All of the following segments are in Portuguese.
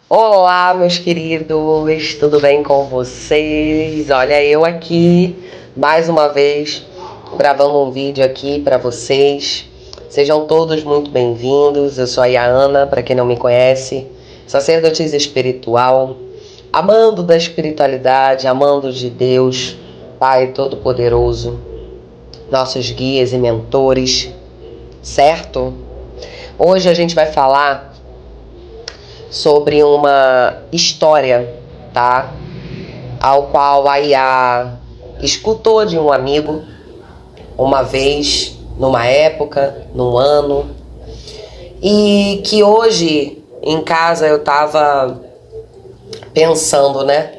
Olá, meus queridos, tudo bem com vocês? Olha, eu aqui mais uma vez gravando um vídeo aqui para vocês. Sejam todos muito bem-vindos. Eu sou a Yana, para quem não me conhece, sacerdotisa espiritual, amando da espiritualidade, amando de Deus, Pai Todo-Poderoso, nossos guias e mentores, certo? Hoje a gente vai falar sobre uma história, tá? Ao qual a Iá escutou de um amigo uma vez, numa época, num ano, e que hoje em casa eu tava pensando, né?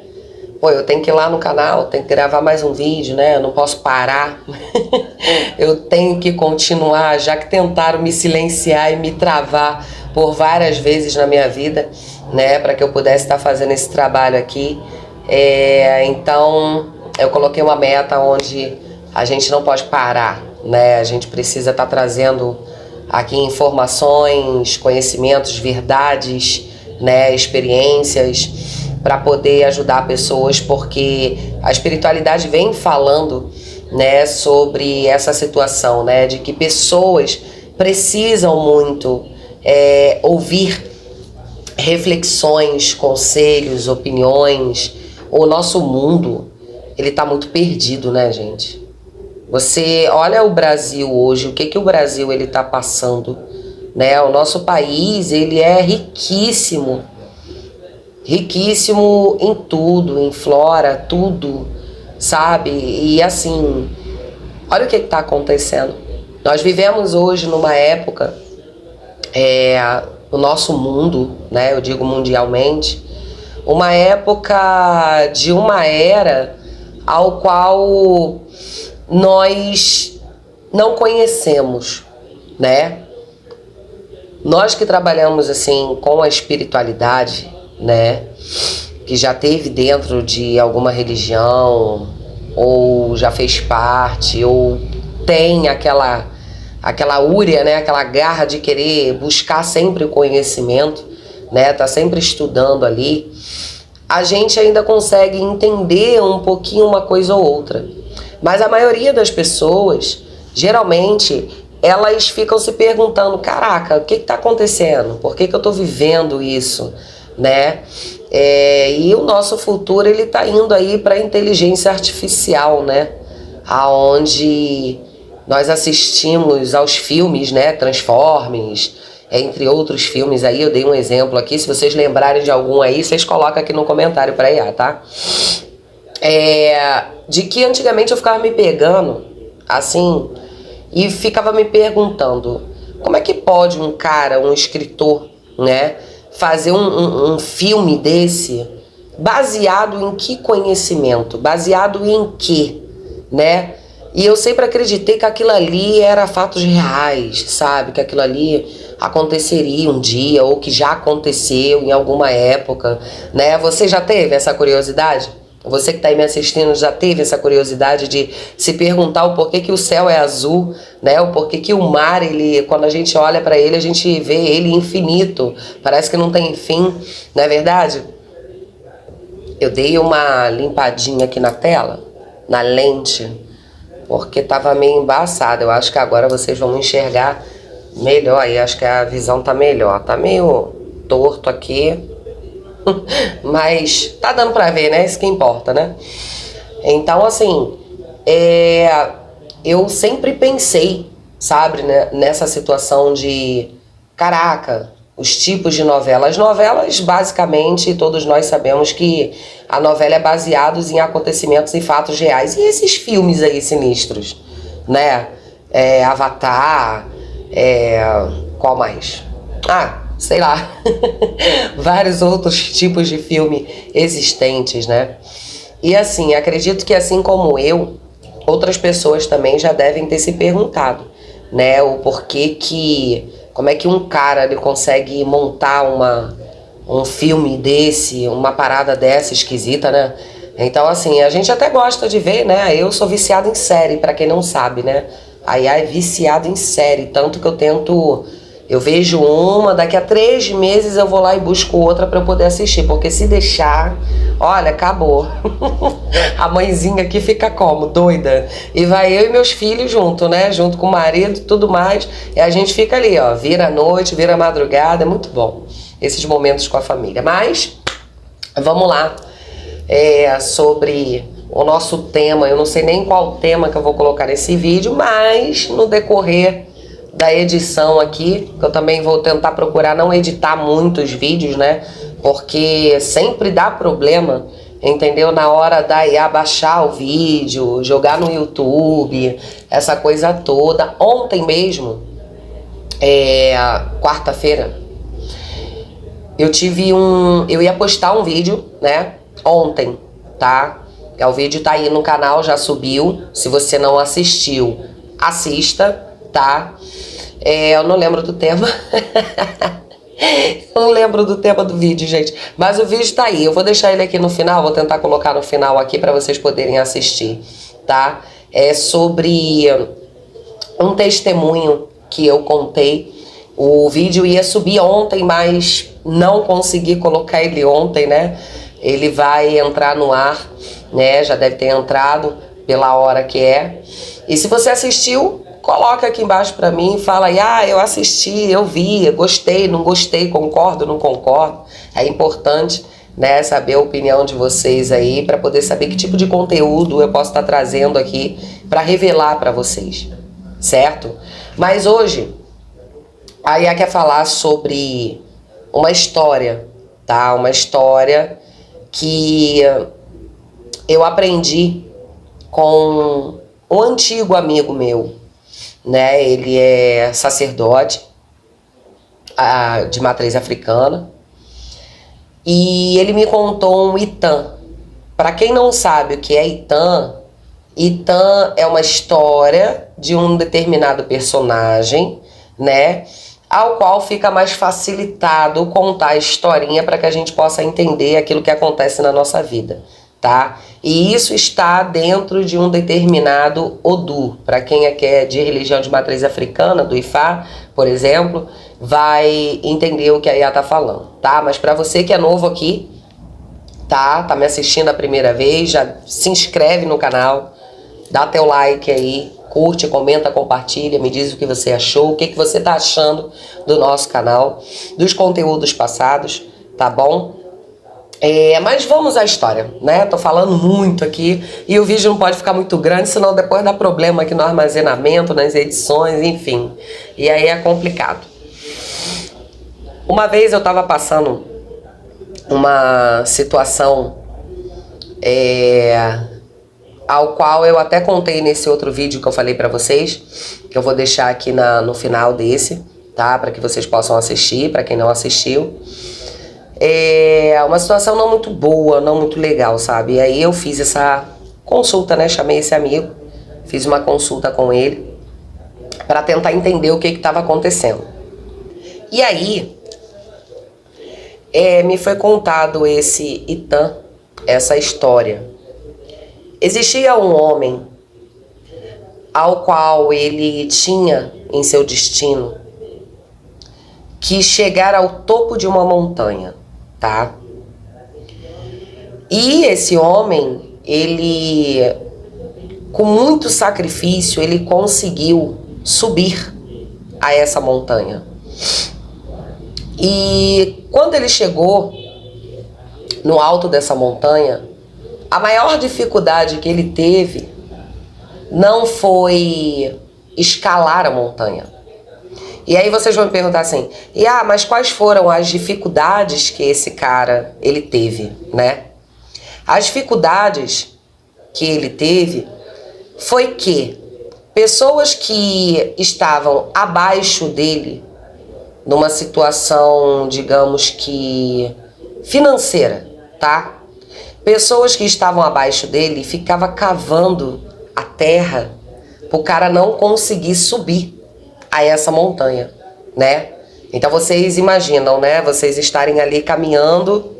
Pô, eu tenho que ir lá no canal, tenho que gravar mais um vídeo, né? Eu não posso parar. Eu tenho que continuar, já que tentaram me silenciar e me travar por várias vezes na minha vida, né? Para que eu pudesse estar fazendo esse trabalho aqui. Então, eu coloquei uma meta onde a gente não pode parar, né? A gente precisa estar trazendo aqui informações, conhecimentos, verdades, né? Experiências, para poder ajudar pessoas, porque a espiritualidade vem falando, né, sobre essa situação, né, de que pessoas precisam muito ouvir reflexões, conselhos, opiniões. O nosso mundo, ele tá muito perdido, né, gente? Você olha o Brasil hoje, o que que o Brasil ele tá passando, né? O nosso país, ele é riquíssimo, riquíssimo em tudo, em flora, tudo, sabe? E assim, olha o que está acontecendo. Nós vivemos hoje numa época, o nosso mundo, né? Eu digo mundialmente, uma época de uma era ao qual nós não conhecemos, né? Nós que trabalhamos assim com a espiritualidade, né, que já teve dentro de alguma religião, ou já fez parte, ou tem aquela úria, né, aquela garra de querer buscar sempre o conhecimento, né, tá sempre estudando ali, a gente ainda consegue entender um pouquinho uma coisa ou outra. Mas a maioria das pessoas, geralmente, elas ficam se perguntando, caraca, o que está acontecendo? Por que eu estou vivendo isso? Né? E o nosso futuro ele tá indo aí para inteligência artificial, né? Aonde nós assistimos aos filmes, né? Transformers, entre outros filmes aí. Eu dei um exemplo aqui. Se vocês lembrarem de algum aí, vocês colocam aqui no comentário para IA, tá? De que antigamente eu ficava me pegando assim e ficava me perguntando como é que pode um cara, um escritor, né, fazer um filme desse baseado em que conhecimento? Baseado em quê? Né? E eu sempre acreditei que aquilo ali era fatos reais, sabe? Que aquilo ali aconteceria um dia ou que já aconteceu em alguma época, né? Você já teve essa curiosidade? Você que está aí me assistindo já teve essa curiosidade de se perguntar o porquê que o céu é azul, né? O porquê que o mar, ele, quando a gente olha para ele, a gente vê ele infinito. Parece que não tem fim, não é verdade? Eu dei uma limpadinha aqui na tela, na lente, porque tava meio embaçada. Eu acho que agora vocês vão enxergar melhor aí. Acho que a visão tá melhor. Tá meio torto aqui. Mas tá dando pra ver, né? Isso que importa, né? Então, assim, eu sempre pensei, sabe, né, nessa situação de, caraca, os tipos de novela. As novelas, basicamente, todos nós sabemos que a novela é baseada em acontecimentos e fatos reais. E esses filmes aí sinistros, né? Avatar, qual mais? Sei lá, vários outros tipos de filme existentes, né? E assim, acredito que assim como eu, outras pessoas também já devem ter se perguntado, né? O porquê que, como é que um cara ele consegue montar um filme desse, uma parada dessa esquisita, né? Então assim, a gente até gosta de ver, né? Eu sou viciada em série, pra quem não sabe, né? A IA é viciada em série, tanto que eu tento Eu vejo uma, daqui a 3 meses eu vou lá e busco outra para eu poder assistir, porque se deixar, olha, acabou. A mãezinha aqui fica como? Doida. E vai eu e meus filhos junto, né? Junto com o marido e tudo mais. E a gente fica ali, ó, vira a noite, vira a madrugada, é muito bom esses momentos com a família. Mas, vamos lá, sobre o nosso tema. Eu não sei nem qual tema que eu vou colocar nesse vídeo, mas no decorrer da edição aqui, que eu também vou tentar procurar não editar muitos vídeos, né? Porque sempre dá problema, entendeu? Na hora da IA baixar o vídeo, jogar no YouTube, essa coisa toda. Ontem mesmo, quarta-feira, eu ia postar um vídeo, né? Ontem, tá? O vídeo tá aí no canal, já subiu. Se você não assistiu, assista, tá? Eu não lembro do tema. Não lembro do tema do vídeo, gente. Mas o vídeo tá aí. Eu vou deixar ele aqui no final. Vou tentar colocar no final aqui para vocês poderem assistir, tá? É sobre um testemunho que eu contei. O vídeo ia subir ontem, mas não consegui colocar ele ontem, né? Ele vai entrar no ar, né? Já deve ter entrado pela hora que é. E se você assistiu, coloca aqui embaixo pra mim e fala aí, eu assisti, eu vi, gostei, não gostei, concordo, não concordo. É importante, né, saber a opinião de vocês aí, pra poder saber que tipo de conteúdo eu posso estar trazendo aqui pra revelar pra vocês, certo? Mas hoje, a Iá quer falar sobre uma história, tá? Uma história que eu aprendi com um antigo amigo meu, né? Ele é sacerdote de matriz africana e ele me contou um Itan. Para quem não sabe o que é Itan, Itan é uma história de um determinado personagem, né? Ao qual fica mais facilitado contar a historinha para que a gente possa entender aquilo que acontece na nossa vida, tá? E isso está dentro de um determinado Odu. Para quem é de religião de matriz africana, do Ifá, por exemplo, vai entender o que a Iá tá falando, tá? Mas para você que é novo aqui, tá me assistindo a primeira vez, já se inscreve no canal, dá teu like aí, curte, comenta, compartilha, me diz o que você achou, o que você tá achando do nosso canal, dos conteúdos passados, tá bom? Mas vamos à história, né? Tô falando muito aqui e o vídeo não pode ficar muito grande, senão depois dá problema aqui no armazenamento, nas edições, enfim. E aí é complicado. Uma vez eu tava passando uma situação ao qual eu até contei nesse outro vídeo que eu falei pra vocês, que eu vou deixar aqui no final desse, tá? Pra que vocês possam assistir, pra quem não assistiu. Uma situação não muito boa, não muito legal, sabe? E aí eu fiz essa consulta, né? Chamei esse amigo, fiz uma consulta com ele pra tentar entender o que estava acontecendo. E aí, me foi contado esse Itan, essa história. Existia um homem ao qual ele tinha em seu destino que chegar ao topo de uma montanha, tá? E esse homem, ele, com muito sacrifício, ele conseguiu subir a essa montanha. E quando ele chegou no alto dessa montanha, a maior dificuldade que ele teve não foi escalar a montanha. E aí vocês vão me perguntar assim, mas quais foram as dificuldades que esse cara, ele teve, né? As dificuldades que ele teve foi que pessoas que estavam abaixo dele, numa situação, digamos que financeira, tá? Pessoas que estavam abaixo dele ficavam cavando a terra para o cara não conseguir subir a essa montanha, né? Então vocês imaginam, né? Vocês estarem ali caminhando,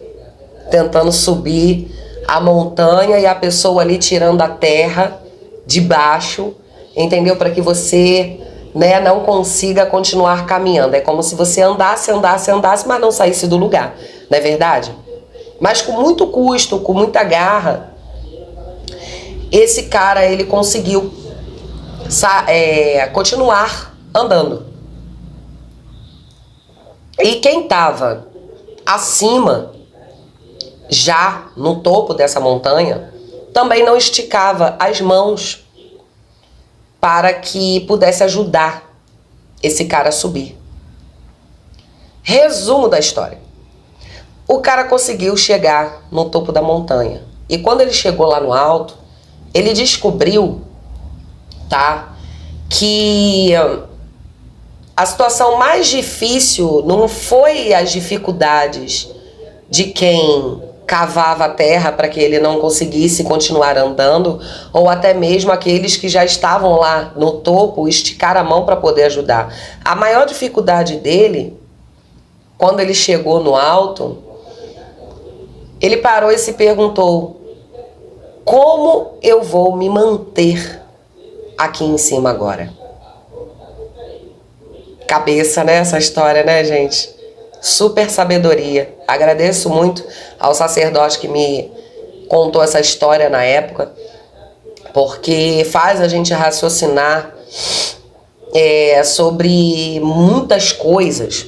tentando subir a montanha e a pessoa ali tirando a terra de baixo, entendeu? Para que você né, não consiga continuar caminhando. É como se você andasse, mas não saísse do lugar, não é verdade? Mas com muito custo, com muita garra, esse cara, ele conseguiu continuar andando. E quem estava acima, já no topo dessa montanha, também não esticava as mãos para que pudesse ajudar esse cara a subir. Resumo da história. O cara conseguiu chegar no topo da montanha. E quando ele chegou lá no alto, ele descobriu, tá, que a situação mais difícil não foi as dificuldades de quem cavava a terra para que ele não conseguisse continuar andando, ou até mesmo aqueles que já estavam lá no topo esticar a mão para poder ajudar. A maior dificuldade dele, quando ele chegou no alto, ele parou e se perguntou: como eu vou me manter aqui em cima agora? Cabeça, né, essa história, né, gente? Super sabedoria. Agradeço muito ao sacerdote que me contou essa história na época, porque faz a gente raciocinar sobre muitas coisas.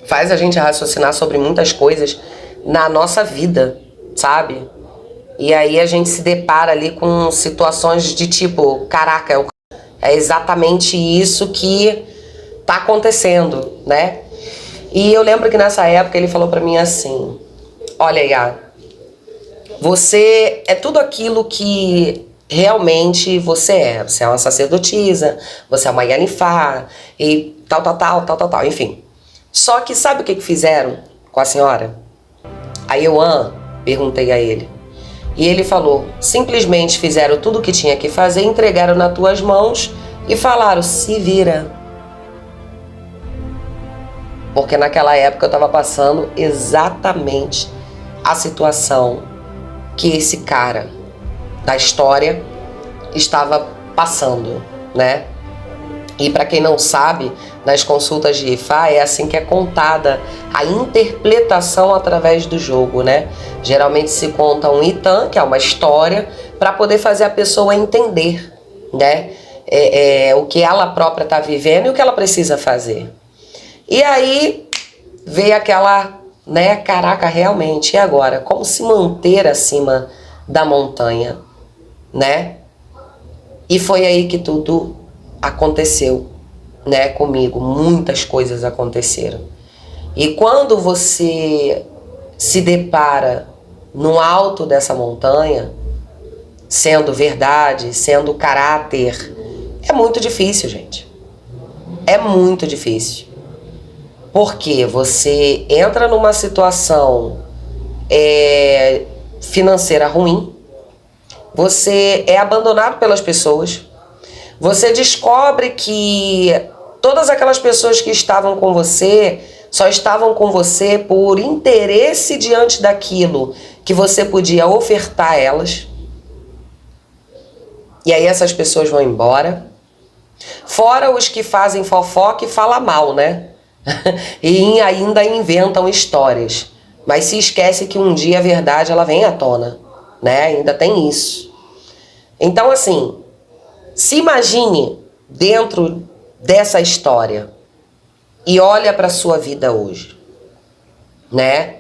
Faz a gente raciocinar sobre muitas coisas na nossa vida, sabe? E aí a gente se depara ali com situações de tipo, caraca, é exatamente isso que tá acontecendo, né? E eu lembro que nessa época ele falou pra mim assim: olha, Iá, você é tudo aquilo que realmente você é. Você é uma sacerdotisa, você é uma Yanifá e tal, enfim. Só que sabe o que fizeram com a senhora? Aí eu perguntei a ele. E ele falou: simplesmente fizeram tudo o que tinha que fazer, entregaram nas tuas mãos e falaram: se vira. Porque naquela época eu estava passando exatamente a situação que esse cara da história estava passando, né? E para quem não sabe, nas consultas de Ifá é assim que é contada a interpretação através do jogo, né? Geralmente se conta um Itan, que é uma história, para poder fazer a pessoa entender, né? O que ela própria está vivendo e o que ela precisa fazer. E aí veio aquela, né, caraca, realmente, e agora? Como se manter acima da montanha, né? E foi aí que tudo aconteceu, né, comigo. Muitas coisas aconteceram. E quando você se depara no alto dessa montanha, sendo verdade, sendo caráter, é muito difícil, gente. É muito difícil. Porque você entra numa situação financeira ruim, você é abandonado pelas pessoas, você descobre que todas aquelas pessoas que estavam com você só estavam com você por interesse diante daquilo que você podia ofertar a elas. E aí essas pessoas vão embora. Fora os que fazem fofoca e falam mal, né? E ainda inventam histórias. Mas se esquece que um dia a verdade ela vem à tona, né? Ainda tem isso. Então assim, se imagine dentro dessa história e olha para a sua vida hoje, né?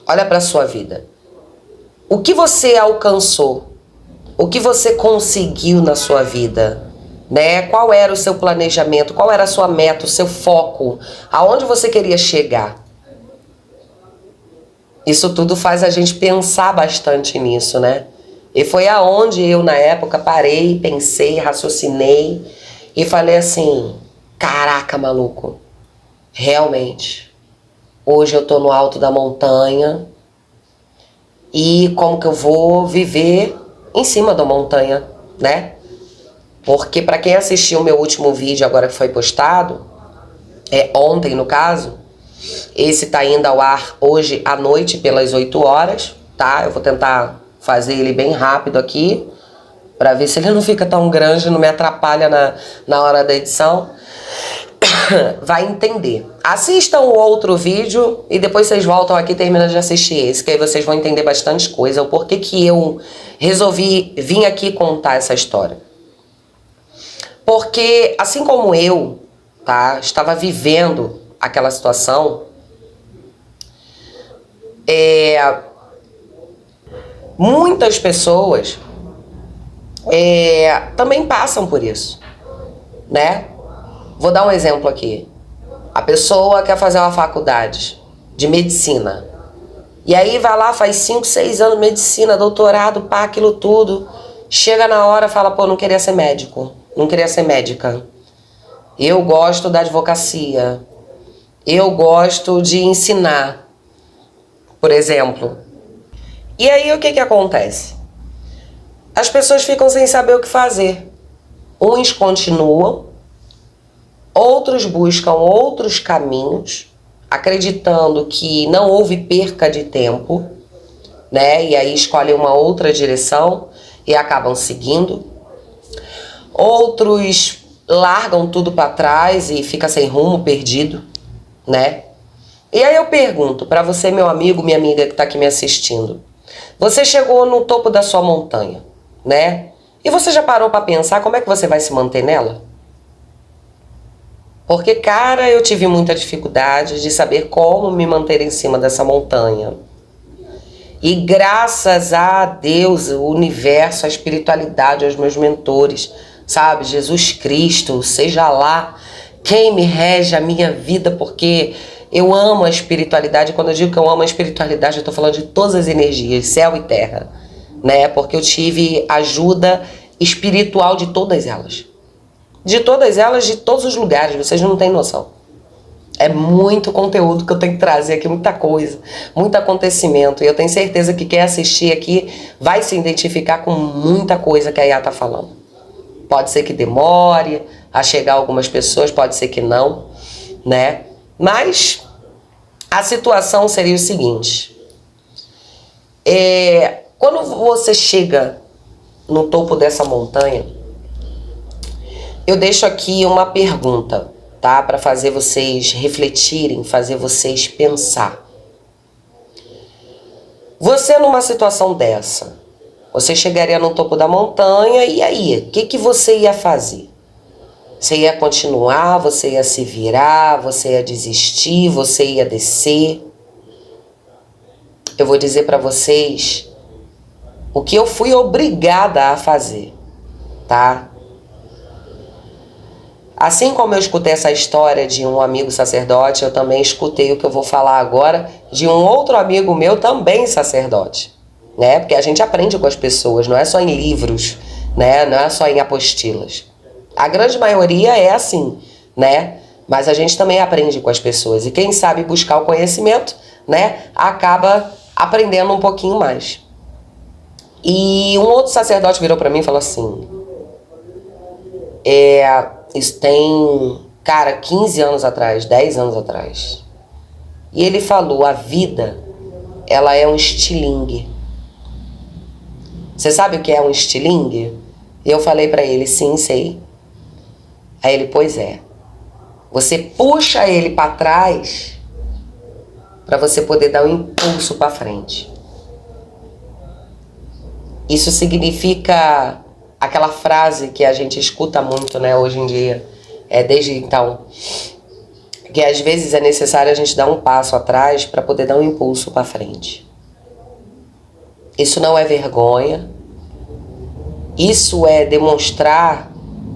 Olha para a sua vida. O que você alcançou? O que você conseguiu na sua vida? Né? Qual era o seu planejamento? Qual era a sua meta, o seu foco? Aonde você queria chegar? Isso tudo faz a gente pensar bastante nisso, né? E foi aonde eu, na época, parei, pensei, raciocinei e falei assim: caraca, maluco, realmente, hoje eu tô no alto da montanha e como que eu vou viver em cima da montanha, né? Porque para quem assistiu o meu último vídeo agora que foi postado, ontem no caso, esse tá indo ao ar hoje à noite pelas 8 horas, tá? Eu vou tentar fazer ele bem rápido aqui, Pra ver se ele não fica tão grande, não me atrapalha na hora da edição. Vai entender. Assistam o outro vídeo e depois vocês voltam aqui e terminam de assistir esse, que aí vocês vão entender bastante coisa. O porquê que eu resolvi vir aqui contar essa história. Porque, assim como eu, tá, estava vivendo aquela situação, muitas pessoas também passam por isso, né? Vou dar um exemplo aqui. A pessoa quer fazer uma faculdade de medicina. E aí vai lá, faz 5, 6 anos de medicina, doutorado, pá, aquilo tudo. Chega na hora e fala, pô, não queria ser médico, não queria ser médica. Eu gosto da advocacia. Eu gosto de ensinar, por exemplo. E aí o que que acontece? As pessoas ficam sem saber o que fazer. Uns continuam, outros buscam outros caminhos, acreditando que não houve perca de tempo, né? E aí escolhem uma outra direção e acabam seguindo. Outros largam tudo para trás e fica sem rumo, perdido, né? E aí eu pergunto para você, meu amigo, minha amiga que tá aqui me assistindo. Você chegou no topo da sua montanha, né? E você já parou para pensar como é que você vai se manter nela? Porque, cara, eu tive muita dificuldade de saber como me manter em cima dessa montanha. E graças a Deus, o universo, a espiritualidade, aos meus mentores, sabe? Jesus Cristo, seja lá quem me rege a minha vida, porque eu amo a espiritualidade. Quando eu digo que eu amo a espiritualidade, eu tô falando de todas as energias, céu e terra, né? Porque eu tive ajuda espiritual de todas elas. De todas elas, de todos os lugares, vocês não têm noção. É muito conteúdo que eu tenho que trazer aqui, muita coisa, muito acontecimento. E eu tenho certeza que quem assistir aqui vai se identificar com muita coisa que a Iá tá falando. Pode ser que demore a chegar a algumas pessoas, pode ser que não, né? Mas a situação seria o seguinte. Quando você chega no topo dessa montanha, eu deixo aqui uma pergunta, tá? Para fazer vocês refletirem, fazer vocês pensar. Você numa situação dessa, você chegaria no topo da montanha e aí, o que você ia fazer? Você ia continuar, você ia se virar, você ia desistir, você ia descer? Eu vou dizer para vocês o que eu fui obrigada a fazer, tá? Assim como eu escutei essa história de um amigo sacerdote, eu também escutei o que eu vou falar agora de um outro amigo meu também sacerdote, né? Porque a gente aprende com as pessoas, não é só em livros, né? Não é só em apostilas. A grande maioria é assim, né? Mas a gente também aprende com as pessoas. E quem sabe buscar o conhecimento, né? Acaba aprendendo um pouquinho mais. E um outro sacerdote virou para mim e falou assim... Isso tem, cara, 15 anos atrás, 10 anos atrás. E ele falou, a vida, ela é um estilingue. Você sabe o que é um estilingue? E eu falei pra ele, sim, sei. Aí ele, pois é. Você puxa ele pra trás pra você poder dar um impulso pra frente. Isso significa... aquela frase que a gente escuta muito, né, hoje em dia, desde então, que às vezes é necessário a gente dar um passo atrás para poder dar um impulso para frente. Isso não é vergonha, isso é demonstrar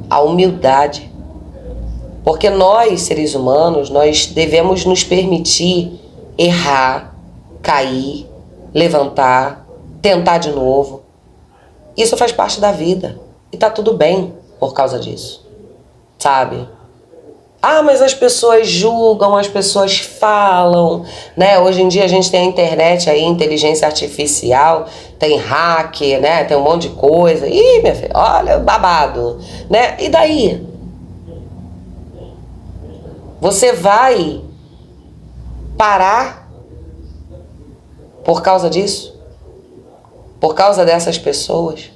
a humildade, porque nós, seres humanos, nós devemos nos permitir errar, cair, levantar, tentar de novo. Isso faz parte da vida. E tá tudo bem por causa disso. Sabe? Ah, mas as pessoas julgam, as pessoas falam, né? Hoje em dia a gente tem a internet aí, inteligência artificial, tem hacker, né? Tem um monte de coisa. Ih, minha filha, olha o babado, né? E daí? Você vai parar por causa disso? Por causa dessas pessoas?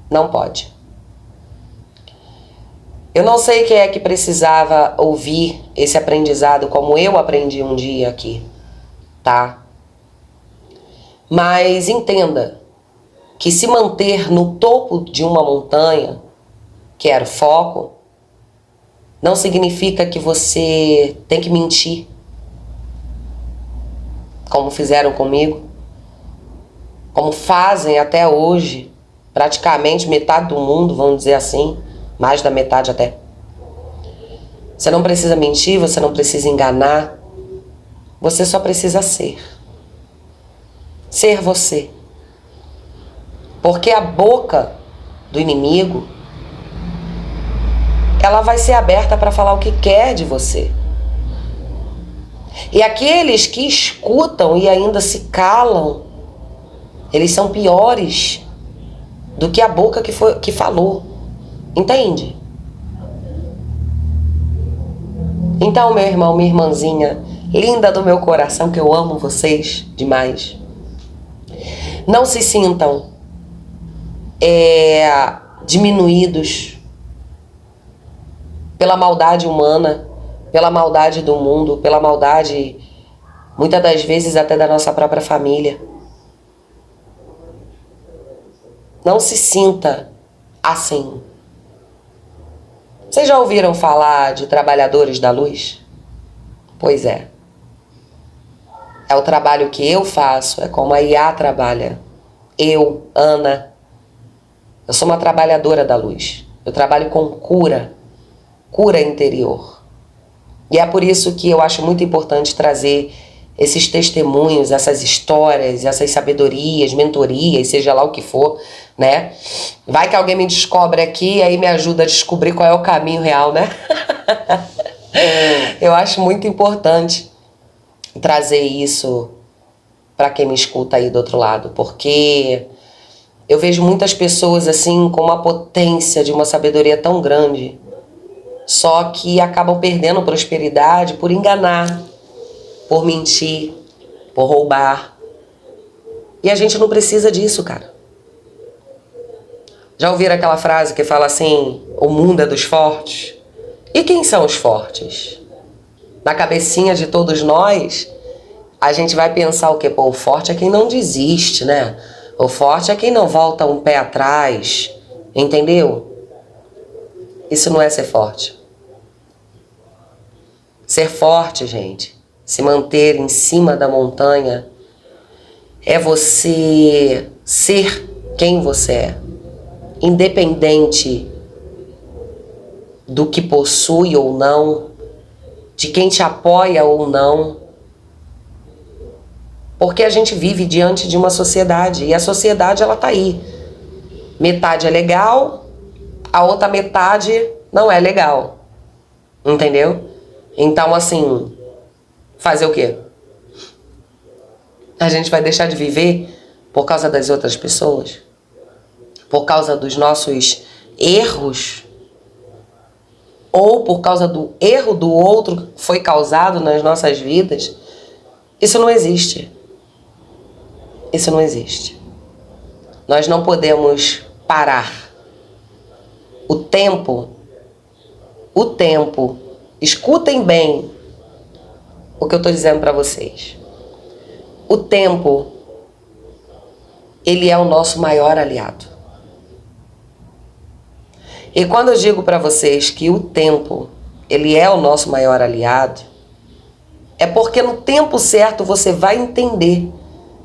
Não pode. Eu não sei quem é que precisava ouvir esse aprendizado como eu aprendi um dia aqui, tá? Mas entenda que se manter no topo de uma montanha, que era o foco, não significa que você tem que mentir, como fizeram comigo, como fazem até hoje, praticamente metade do mundo, vamos dizer assim, mais da metade até. Você não precisa mentir, você não precisa enganar, você só precisa ser. Ser você. Porque a boca do inimigo, ela vai ser aberta para falar o que quer de você. E aqueles que escutam e ainda se calam, eles são piores do que a boca que falou. Entende? Então, meu irmão, minha irmãzinha, linda do meu coração, que eu amo vocês demais, não se sintam diminuídos pela maldade humana, pela maldade do mundo, pela maldade, muitas das vezes até da nossa própria família. Não se sinta assim. Vocês já ouviram falar de trabalhadores da luz? Pois é. É o trabalho que eu faço, é como a IA trabalha. Eu, Ana, eu sou uma trabalhadora da luz. Eu trabalho com cura interior. E é por isso que eu acho muito importante trazer esses testemunhos, essas histórias, essas sabedorias, mentorias, seja lá o que for, né? Vai que alguém me descobre aqui e aí me ajuda a descobrir qual é o caminho real, né? Eu acho muito importante trazer isso para quem me escuta aí do outro lado, porque eu vejo muitas pessoas assim com uma potência de uma sabedoria tão grande, só que acabam perdendo prosperidade por enganar, por mentir, por roubar. E a gente não precisa disso, cara. Já ouviram aquela frase que fala assim, o mundo é dos fortes? E quem são os fortes? Na cabecinha de todos nós, a gente vai pensar o quê? Pô, o forte é quem não desiste, né? O forte é quem não volta um pé atrás, entendeu? Isso não é ser forte. Ser forte, gente, se manter em cima da montanha, é você ser quem você é, independente do que possui ou não, de quem te apoia ou não, porque a gente vive diante de uma sociedade e a sociedade ela tá aí. Metade é legal, a outra metade não é legal, entendeu? Então assim, fazer o quê? A gente vai deixar de viver por causa das outras pessoas? Por causa dos nossos erros? Ou por causa do erro do outro que foi causado nas nossas vidas? Isso não existe. Isso não existe. Nós não podemos parar. O tempo, escutem bem o que eu estou dizendo para vocês. O tempo, ele é o nosso maior aliado. E quando eu digo para vocês que o tempo, ele é o nosso maior aliado, é porque no tempo certo você vai entender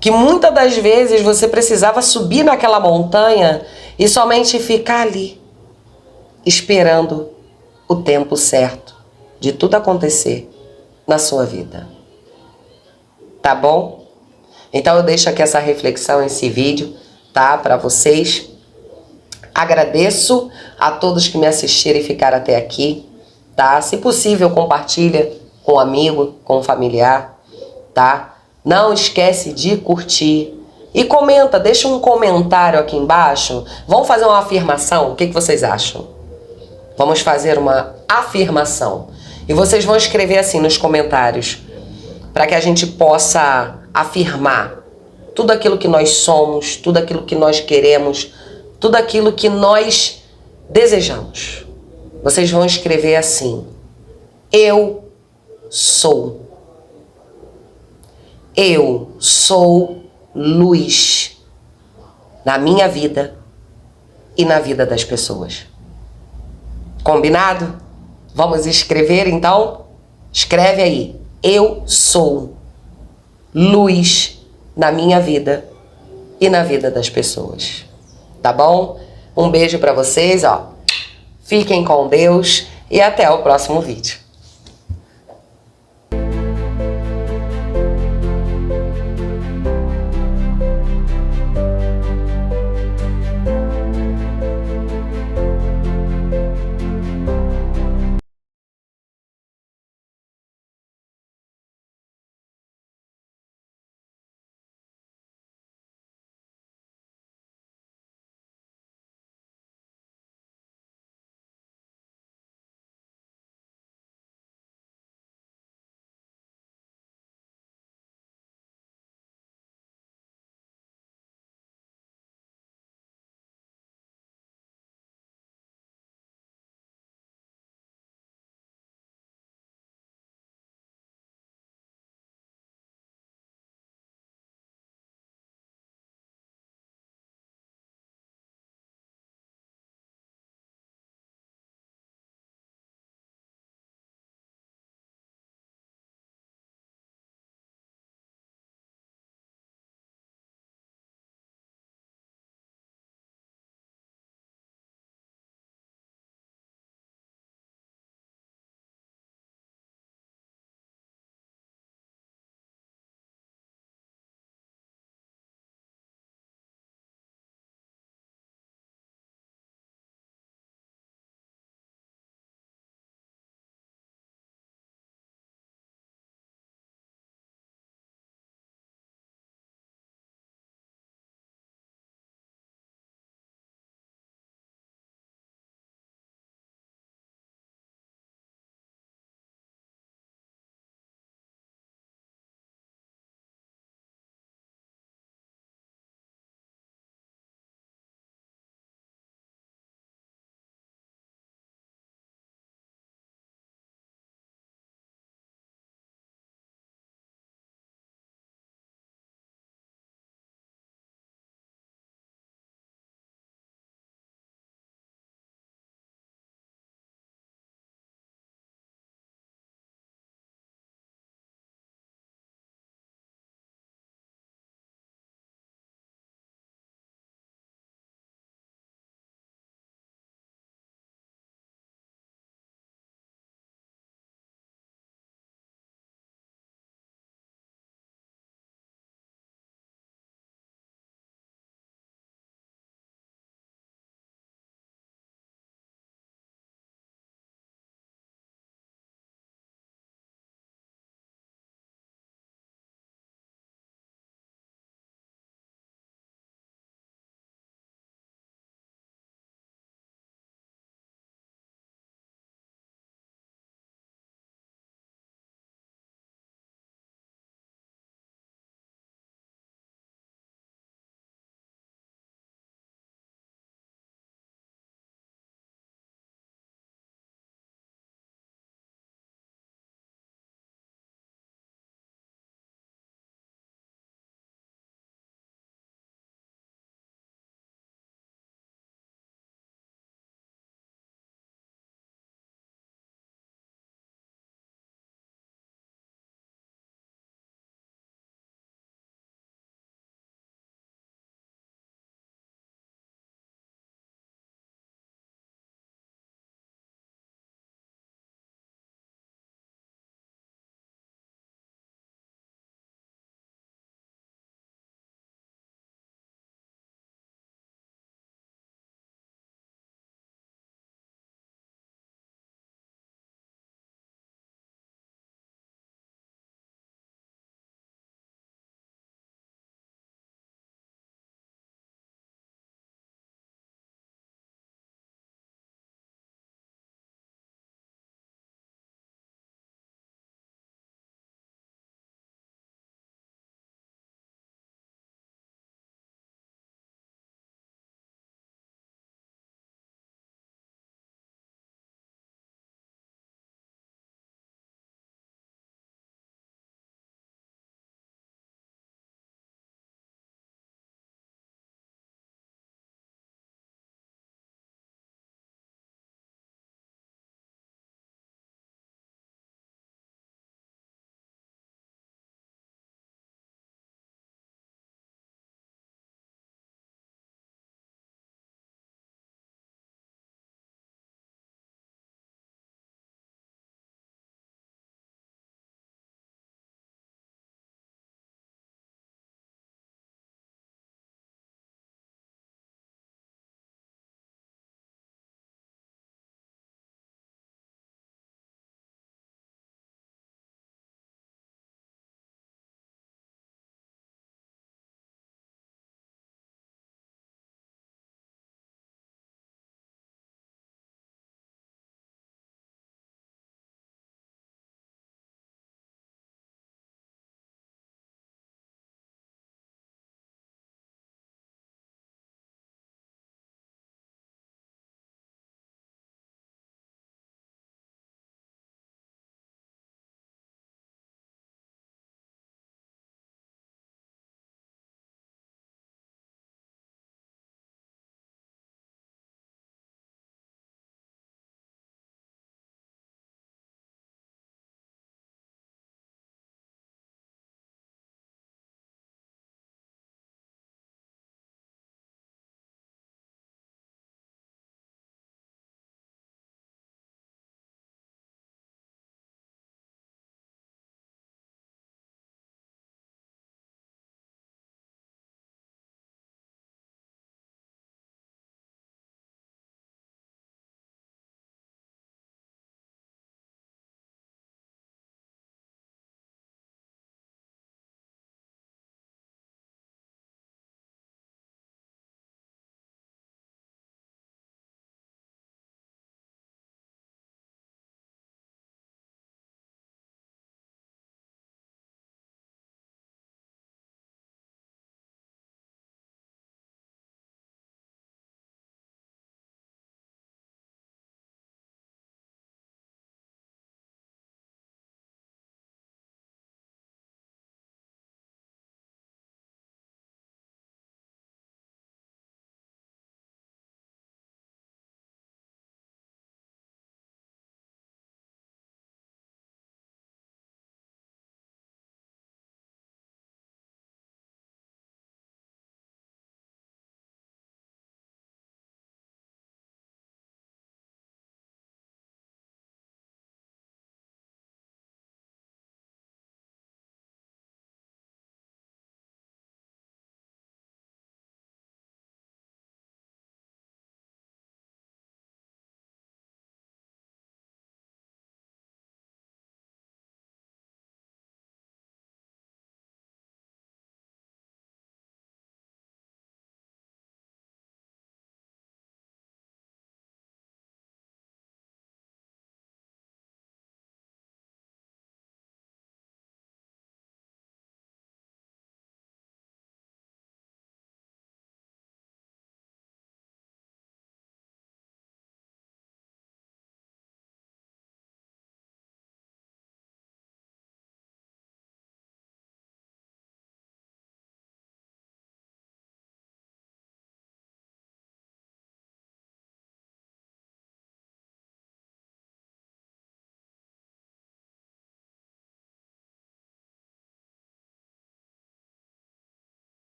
que muitas das vezes você precisava subir naquela montanha e somente ficar ali, esperando o tempo certo de tudo acontecer na sua vida. Tá bom? Então eu deixo aqui essa reflexão, esse vídeo, tá? Para vocês. Agradeço a todos que me assistiram e ficaram até aqui, tá? Se possível, compartilha com um amigo, com um familiar, tá? Não esquece de curtir e comenta, deixa um comentário aqui embaixo. Vamos fazer uma afirmação? O que vocês acham? Vamos fazer uma afirmação. E vocês vão escrever assim nos comentários, para que a gente possa afirmar tudo aquilo que nós somos, tudo aquilo que nós queremos, tudo aquilo que nós desejamos. Vocês vão escrever assim: eu sou. Eu sou luz na minha vida e na vida das pessoas. Combinado? Vamos escrever então? Escreve aí: eu sou luz na minha vida e na vida das pessoas. Tá bom? Um beijo pra vocês, ó. Fiquem com Deus e até o próximo vídeo.